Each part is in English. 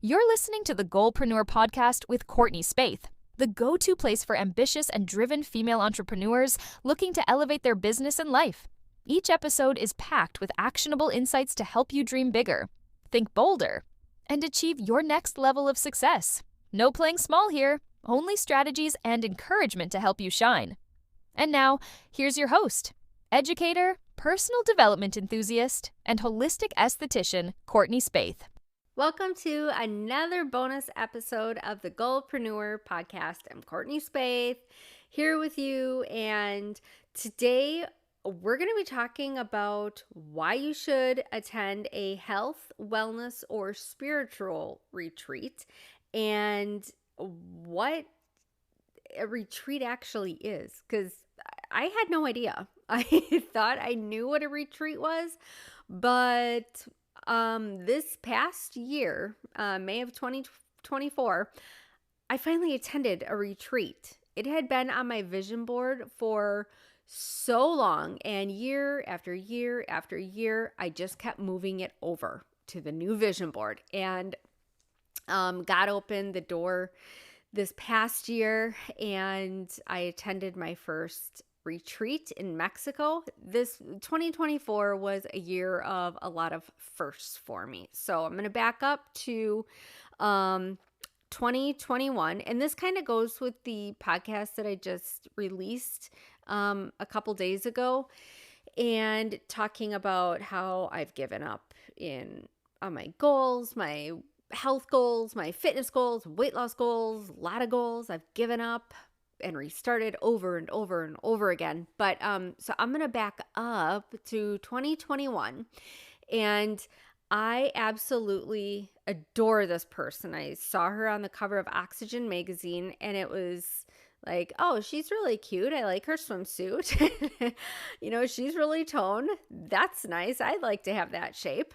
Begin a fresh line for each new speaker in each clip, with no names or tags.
You're listening to the Goalpreneur podcast with Courtney Spaeth, the go-to place for ambitious and driven female entrepreneurs looking to elevate their business and life. Each episode is packed with actionable insights to help you dream bigger, think bolder, and achieve your next level of success. No playing small here, only strategies and encouragement to help you shine. And now, here's your host, educator, personal development enthusiast, and holistic esthetician, Courtney Spaeth.
Welcome to another bonus episode of the Goalpreneur podcast. I'm Courtney Spaeth here with you, and today we're going to be talking about why you should attend a health, wellness, or spiritual retreat and what a retreat actually is, because I had no idea. I thought I knew what a retreat was, but this past year, May of 2024, I finally attended a retreat. It had been on my vision board for so long, and year after year after year, I just kept moving it over to the new vision board, and God opened the door this past year, and I attended my first retreat in Mexico. This 2024 was a year of a lot of firsts for me. So I'm going to back up to 2021. And this kind of goes with the podcast that I just released a couple days ago, and talking about how I've given up on my goals, my health goals, my fitness goals, weight loss goals, a lot of goals. I've given up and restarted over and over and over again. But so I'm going to back up to 2021, and I absolutely adore this person. I saw her on the cover of Oxygen magazine, and it was like, oh, she's really cute. I like her swimsuit. She's really toned. That's nice. I'd like to have that shape.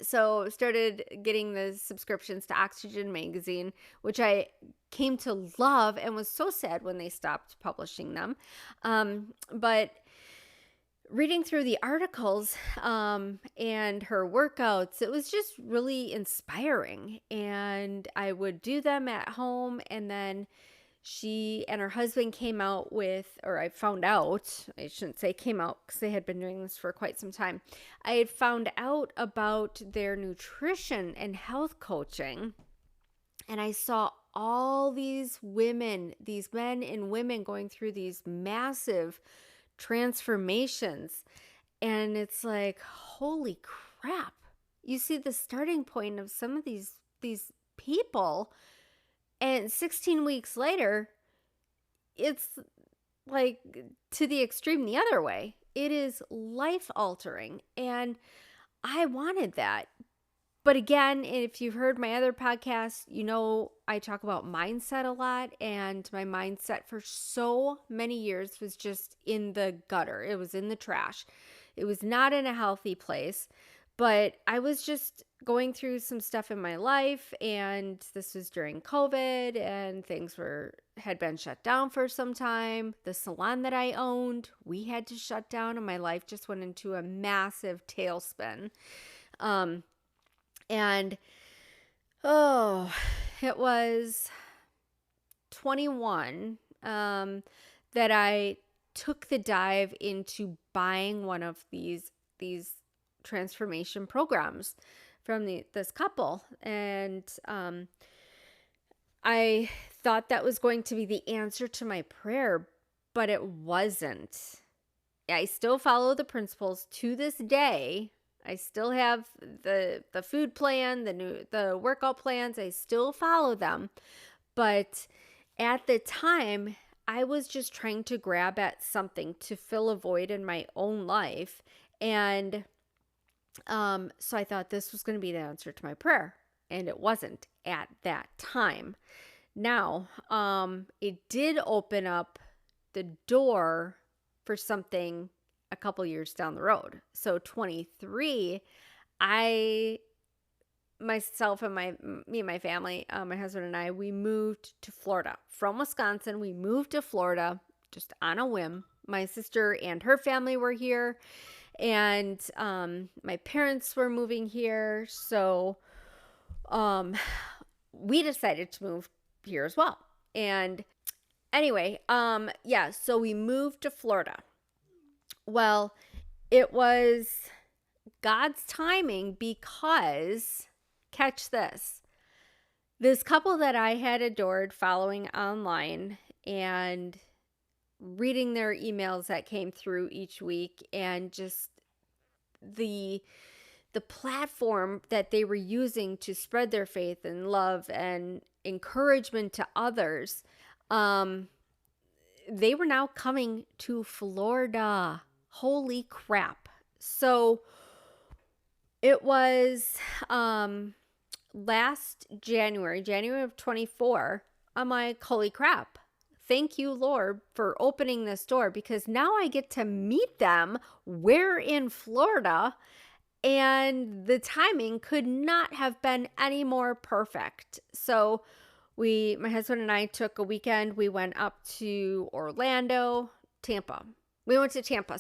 So started getting the subscriptions to Oxygen magazine, which I came to love and was so sad when they stopped publishing them. But reading through the articles, and her workouts, it was just really inspiring, and I would do them at home. And then she and her husband came out with, or I found out, I shouldn't say came out because they had been doing this for quite some time. I had found out about their nutrition and health coaching, and I saw all these women, these men and women going through these massive transformations. And it's like, holy crap. You see the starting point of some of these people, and 16 weeks later, it's like to the extreme the other way. It is life altering. And I wanted that. But again, if you've heard my other podcasts, I talk about mindset a lot. And my mindset for so many years was just in the gutter. It was in the trash. It was not in a healthy place. But I was just going through some stuff in my life, and this was during COVID, and things had been shut down for some time. The salon that I owned, we had to shut down, and my life just went into a massive tailspin. And it was 21 that I took the dive into buying one of these transformation programs from this couple. And I thought that was going to be the answer to my prayer, but it wasn't. I still follow the principles to this day. I still have the food plan, the workout plans. I still follow them. But at the time, I was just trying to grab at something to fill a void in my own life. And so I thought this was going to be the answer to my prayer, and it wasn't at that time. Now, it did open up the door for something a couple years down the road. So 23, myself and me and my family, my husband and I, we moved to Florida from Wisconsin. We moved to Florida just on a whim. My sister and her family were here, and my parents were moving here. So we decided to move here as well. And anyway, so we moved to Florida. Well, it was God's timing because, catch this couple that I had adored following online and reading their emails that came through each week, and just the platform that they were using to spread their faith and love and encouragement to others, they were now coming to Florida. Holy crap. So it was last January of 24. I'm like, holy crap. Thank you, Lord, for opening this door, because now I get to meet them. We're in Florida, and the timing could not have been any more perfect. So my husband and I took a weekend. We went up to Tampa. We went to Tampa,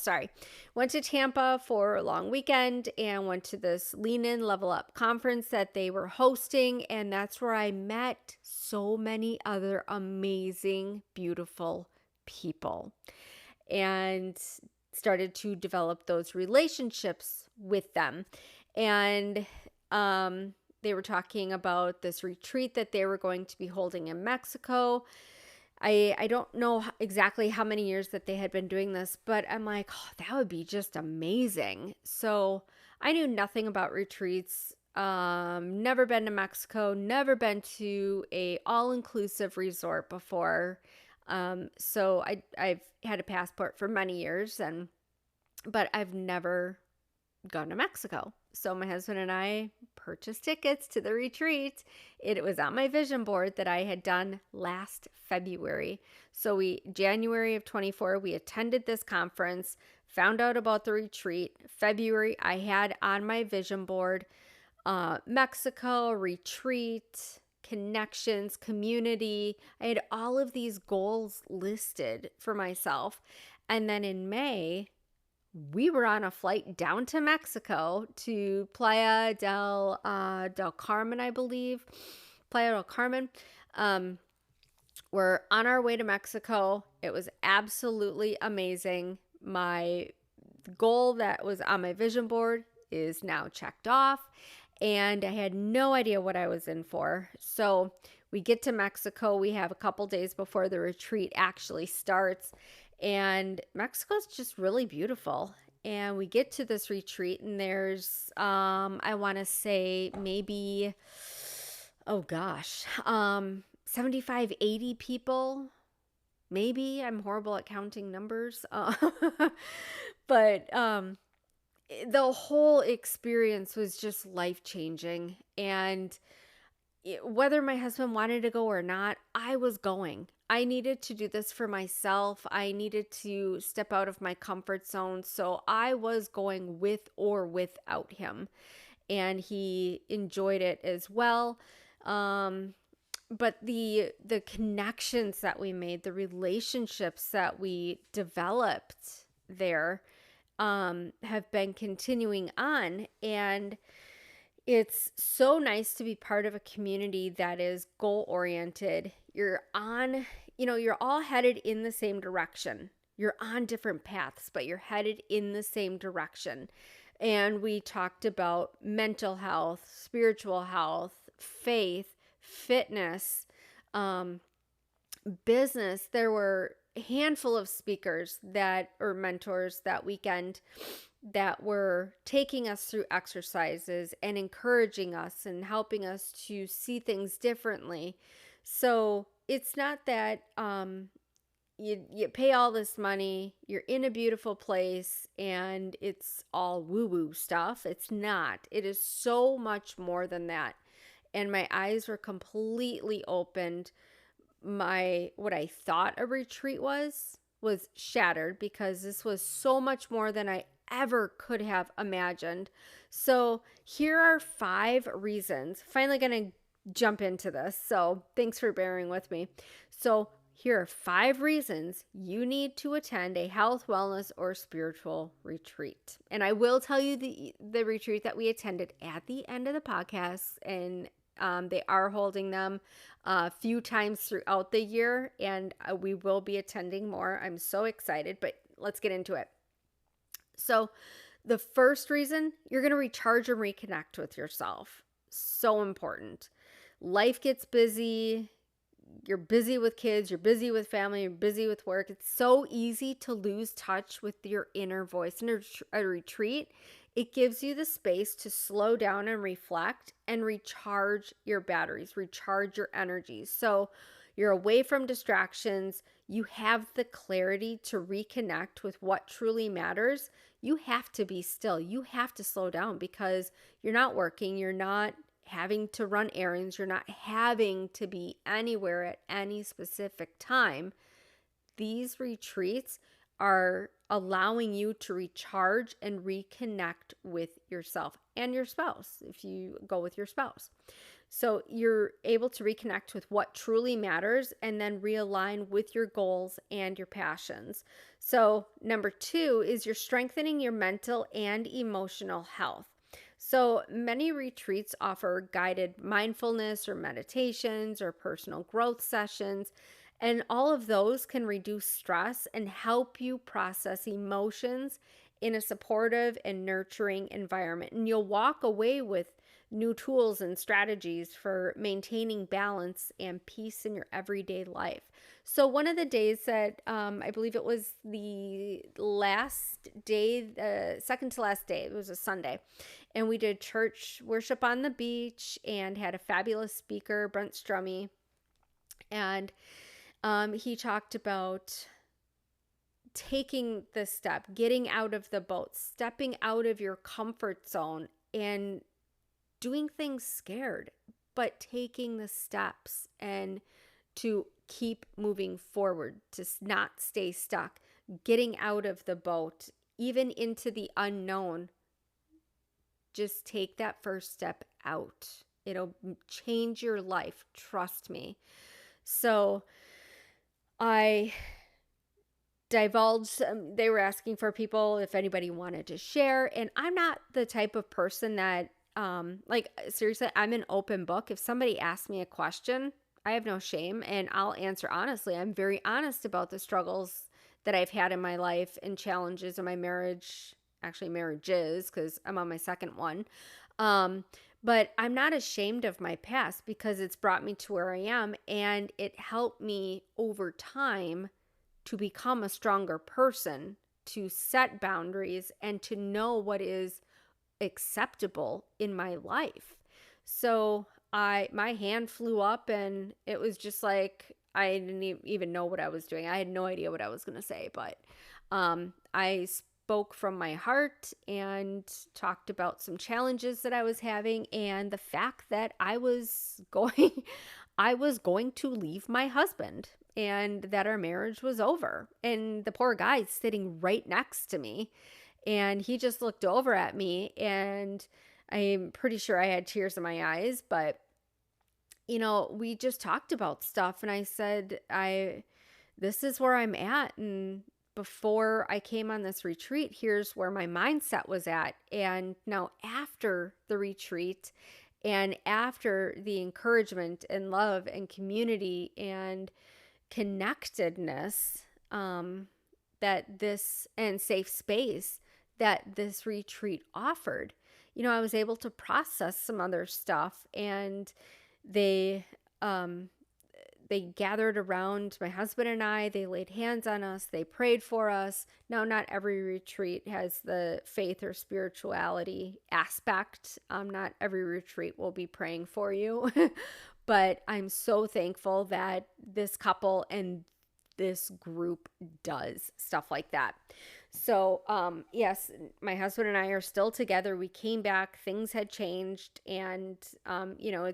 Went to Tampa for a long weekend and went to this Lean In Level Up conference that they were hosting. And that's where I met so many other amazing, beautiful people and started to develop those relationships with them. And they were talking about this retreat that they were going to be holding in Mexico. I don't know exactly how many years that they had been doing this, but I'm like, oh, that would be just amazing. So I knew nothing about retreats, never been to Mexico, never been to a all-inclusive resort before. So I've had a passport for many years, but I've never gone to Mexico. So my husband and I purchased tickets to the retreat. It was on my vision board that I had done last February. So January of 24, we attended this conference, found out about the retreat. February, I had on my vision board, Mexico, retreat, connections, community. I had all of these goals listed for myself. And then in May, we were on a flight down to Mexico to Playa del Carmen, I believe. Playa del Carmen. We're on our way to Mexico. It was absolutely amazing. My goal that was on my vision board is now checked off, and I had no idea what I was in for. So we get to Mexico. We have a couple days before the retreat actually starts. And Mexico's just really beautiful. And we get to this retreat, and there's, I want to say maybe, 75, 80 people. Maybe. I'm horrible at counting numbers. But the whole experience was just life-changing. And whether my husband wanted to go or not, I was going. I needed to do this for myself. I needed to step out of my comfort zone. So I was going with or without him. And he enjoyed it as well. But the connections that we made, the relationships that we developed there, have been continuing on. And it's so nice to be part of a community that is goal-oriented. You're all headed in the same direction. You're on different paths, but you're headed in the same direction. And we talked about mental health, spiritual health, faith, fitness, business. There were a handful of speakers or mentors that weekend that were taking us through exercises and encouraging us and helping us to see things differently. So it's not that you pay all this money, you're in a beautiful place, and it's all woo-woo stuff. It's not. It is so much more than that. And my eyes were completely opened. What I thought a retreat was shattered, because this was so much more than I ever could have imagined. So here are 5 reasons. Finally going to jump into this. So thanks for bearing with me. So here are 5 reasons you need to attend a health, wellness, or spiritual retreat. And I will tell you the retreat that we attended at the end of the podcast. And They are holding them a few times throughout the year, and we will be attending more. I'm so excited, but let's get into it. So the first reason, you're going to recharge and reconnect with yourself. So important. Life gets busy. You're busy with kids, you're busy with family, you're busy with work. It's so easy to lose touch with your inner voice. In a retreat, it gives you the space to slow down and reflect and recharge your batteries, recharge your energies. So you're away from distractions. You have the clarity to reconnect with what truly matters. You have to be still. You have to slow down because you're not working. You're not having to run errands. You're not having to be anywhere at any specific time. These retreats are allowing you to recharge and reconnect with yourself and your spouse if you go with your spouse. So you're able to reconnect with what truly matters and then realign with your goals and your passions. So number 2 is you're strengthening your mental and emotional health. So many retreats offer guided mindfulness or meditations or personal growth sessions, and all of those can reduce stress and help you process emotions in a supportive and nurturing environment. And you'll walk away with new tools and strategies for maintaining balance and peace in your everyday life. So one of the days that I believe it was the last day, the second to last day, it was a Sunday, and we did church worship on the beach and had a fabulous speaker, Brent Strummy, and he talked about taking the step, getting out of the boat, stepping out of your comfort zone and doing things scared, but taking the steps and to keep moving forward, to not stay stuck, getting out of the boat, even into the unknown. Just take that first step out. It'll change your life. Trust me. So I divulged, they were asking for people if anybody wanted to share. And I'm not the type of person that, seriously, I'm an open book. If somebody asks me a question, I have no shame and I'll answer honestly. I'm very honest about the struggles that I've had in my life and challenges in my marriage, actually marriages, because I'm on my second one. But I'm not ashamed of my past because it's brought me to where I am, and it helped me over time to become a stronger person, to set boundaries, and to know what is acceptable in my life. So my hand flew up and it was just like, I didn't even know what I was doing. I had no idea what I was going to say, but I spoke from my heart and talked about some challenges that I was having and the fact that I was going to leave my husband and that our marriage was over. And the poor guy's sitting right next to me, and he just looked over at me, and I'm pretty sure I had tears in my eyes, but we just talked about stuff, and I said, this is where I'm at, and before I came on this retreat, here's where my mindset was at. And now after the retreat and after the encouragement and love and community and connectedness, that this and safe space that this retreat offered, I was able to process some other stuff, and they gathered around my husband and I. They laid hands on us. They prayed for us. Now, not every retreat has the faith or spirituality aspect. Not every retreat will be praying for you. But I'm so thankful that this couple and this group does stuff like that. So, yes, my husband and I are still together. We came back, things had changed, and,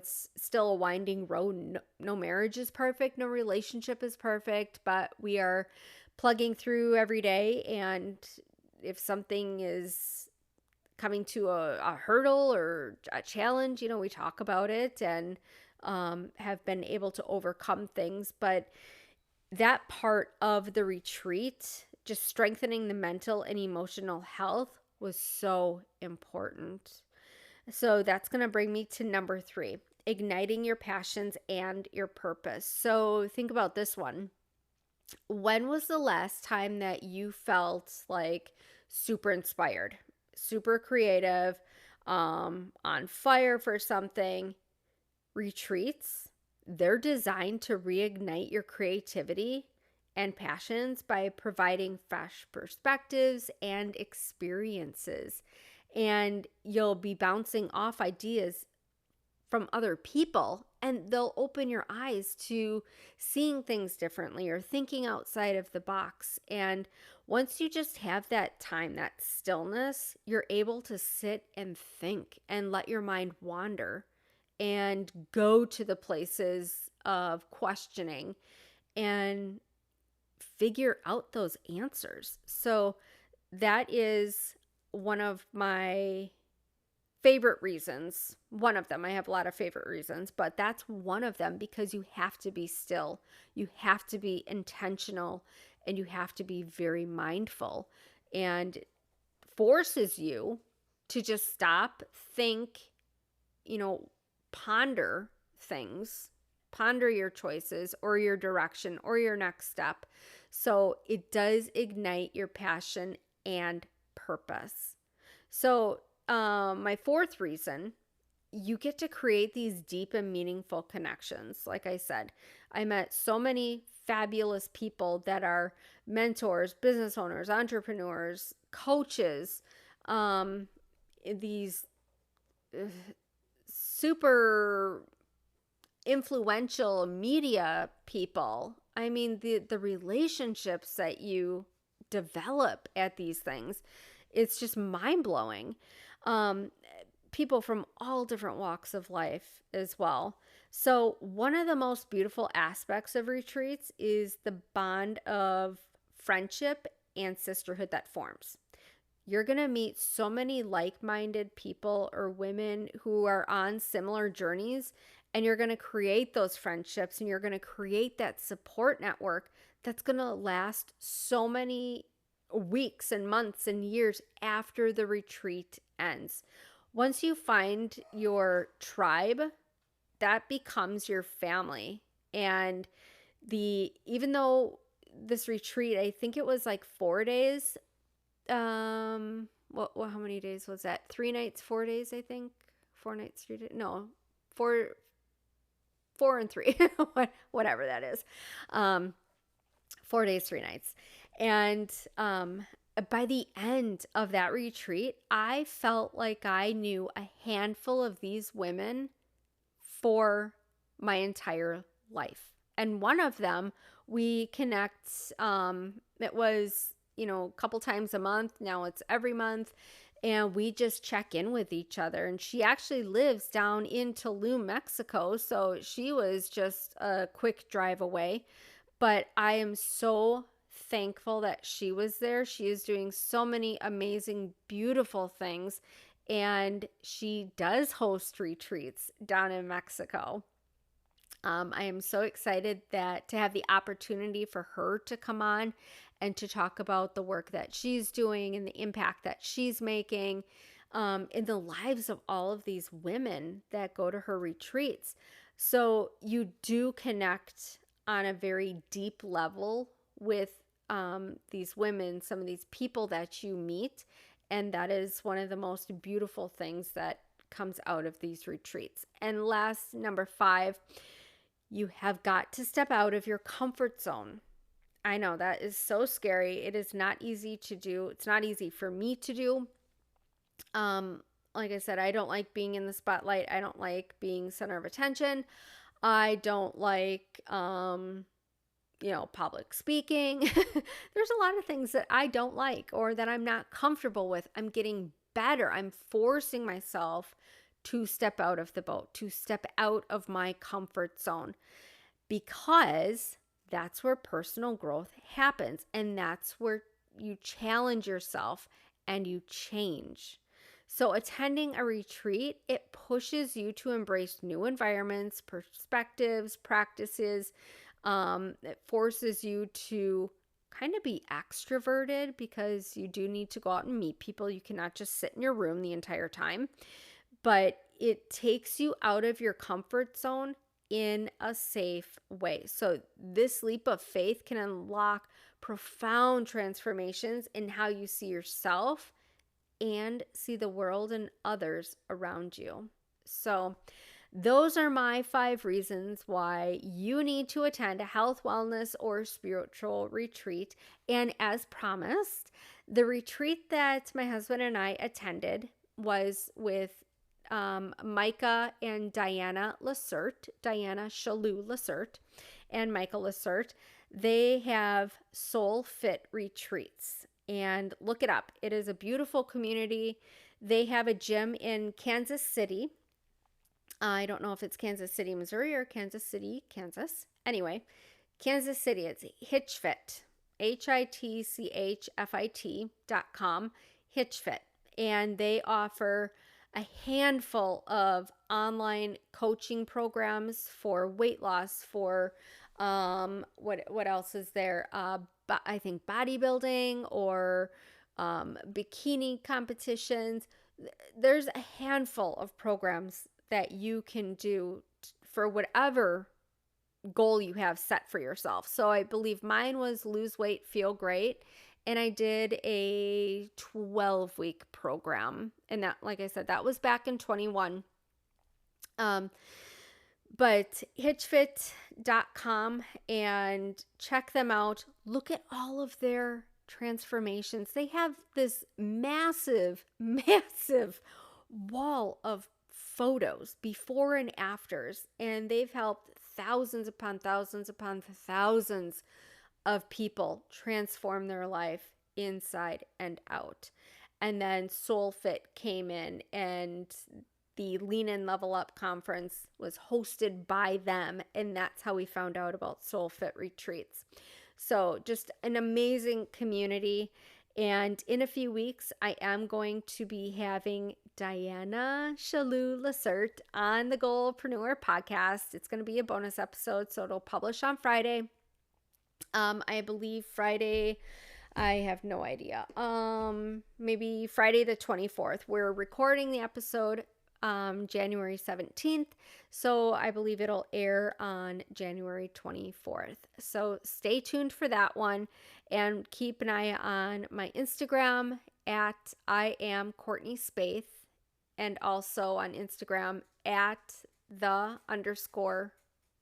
it's still a winding road. No marriage is perfect. No relationship is perfect, but we are plugging through every day. And if something is coming to a hurdle or a challenge, we talk about it and, have been able to overcome things. But that part of the retreat, just strengthening the mental and emotional health, was so important. So that's going to bring me to number 3. igniting your passions and your purpose. So think about this one. When was the last time that you felt like super inspired, super creative, on fire for something? Retreats, they're designed to reignite your creativity and passions by providing fresh perspectives and experiences. And you'll be bouncing off ideas from other people, and they'll open your eyes to seeing things differently or thinking outside of the box. And once you just have that time, that stillness, you're able to sit and think and let your mind wander and go to the places of questioning and figure out those answers. So that is one of my favorite reasons. One of them. I have a lot of favorite reasons, but that's one of them, because you have to be still. You have to be intentional, and you have to be very mindful, and forces you to just stop, think, ponder things, ponder your choices or your direction or your next step. So it does ignite your passion and purpose. So my fourth reason, you get to create these deep and meaningful connections. Like I said, I met so many fabulous people that are mentors, business owners, entrepreneurs, coaches, these super influential media people. I mean, the relationships that you develop at these things, it's just mind-blowing. People from all different walks of life as well. So one of the most beautiful aspects of retreats is the bond of friendship and sisterhood that forms. You're going to meet so many like-minded people or women who are on similar journeys, and you're going to create those friendships, and you're going to create that support network that's going to last so many weeks and months and years after the retreat ends. Once you find your tribe, that becomes your family. And even though this retreat, I think it was like 4 days, how many days was that? 3 nights, 4 days, I think. 4 nights, 3 days. No, 4 and 3, whatever that is. 4 days, 3 nights. And by the end of that retreat, I felt like I knew a handful of these women for my entire life. And one of them, we connect, it was, a couple times a month. Now it's every month. And we just check in with each other. And she actually lives down in Tulum, Mexico. So she was just a quick drive away. But I am so thankful that she was there. She is doing so many amazing, beautiful things. And she does host retreats down in Mexico. I am so excited to have the opportunity for her to come on and to talk about the work that she's doing and the impact that she's making in the lives of all of these women that go to her retreats. So you do connect on a very deep level with these women, some of these people that you meet. And that is one of the most beautiful things that comes out of these retreats. And last, number 5, you have got to step out of your comfort zone. I know that is so scary. It is not easy to do. It's not easy for me to do. Like I said, I don't like being in the spotlight. I don't like being center of attention. I don't like, public speaking. There's a lot of things that I don't like or that I'm not comfortable with. I'm getting better. I'm forcing myself to step out of the boat, to step out of my comfort zone, because that's where personal growth happens. And that's where you challenge yourself and you change. So attending a retreat, it pushes you to embrace new environments, perspectives, practices. It forces you to kind of be extroverted, because you do need to go out and meet people. You cannot just sit in your room the entire time. But it takes you out of your comfort zone in a safe way. So this leap of faith can unlock profound transformations in how you see yourself and see the world and others around you. So those are my 5 reasons why you need to attend a health, wellness, or spiritual retreat. And as promised, the retreat that my husband and I attended was with Micah and Diana Chaloux-LaCerte, and Micah LaCerte. They have Soulfit Retreats, and look it up. It is a beautiful community. They have a gym in Kansas City. I don't know if it's Kansas City, Missouri or Kansas City, Kansas. Anyway, Kansas City, it's HitchFit, HITCHFIT.com, HitchFit. And they offer a handful of online coaching programs for weight loss, for what else is there? I think bodybuilding or bikini competitions. There's a handful of programs that you can do for whatever goal you have set for yourself. So I believe mine was lose weight, feel great. And I did a 12-week program. And that, like I said, that was back in 21. But hitchfit.com, and check them out. Look at all of their transformations. They have this massive, massive wall of photos, before and afters, and they've helped thousands upon thousands upon thousands of people transform their life inside and out. And then Soulfit came in, and the Lean and Level Up conference was hosted by them, and that's how we found out about Soulfit Retreats. So just an amazing community. And in a few weeks, I am going to be having Diana Chaloux-LaCerte on the Goalpreneur podcast. It's going to be a bonus episode, so it'll publish on Friday. I believe Friday, I have no idea. Maybe Friday the 24th. We're recording the episode January 17th. So I believe it'll air on January 24th. So stay tuned for that one, and keep an eye on my Instagram at I am Courtney Spaeth, and also on Instagram at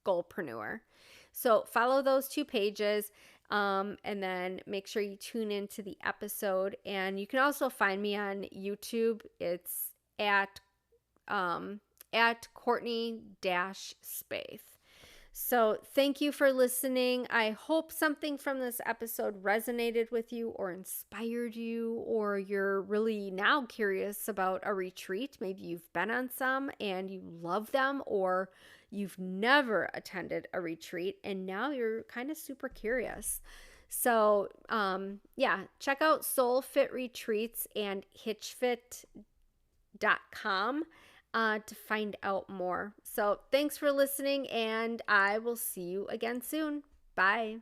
_goalpreneur. So follow those 2 pages. And then make sure you tune into the episode. And you can also find me on YouTube. It's at Courtney-Spaeth. So thank you for listening. I hope something from this episode resonated with you or inspired you, or you're really now curious about a retreat. Maybe you've been on some and you love them, or you've never attended a retreat and now you're kind of super curious. So check out Soulfit Retreats and hitchfit.com to find out more. So thanks for listening, and I will see you again soon. Bye.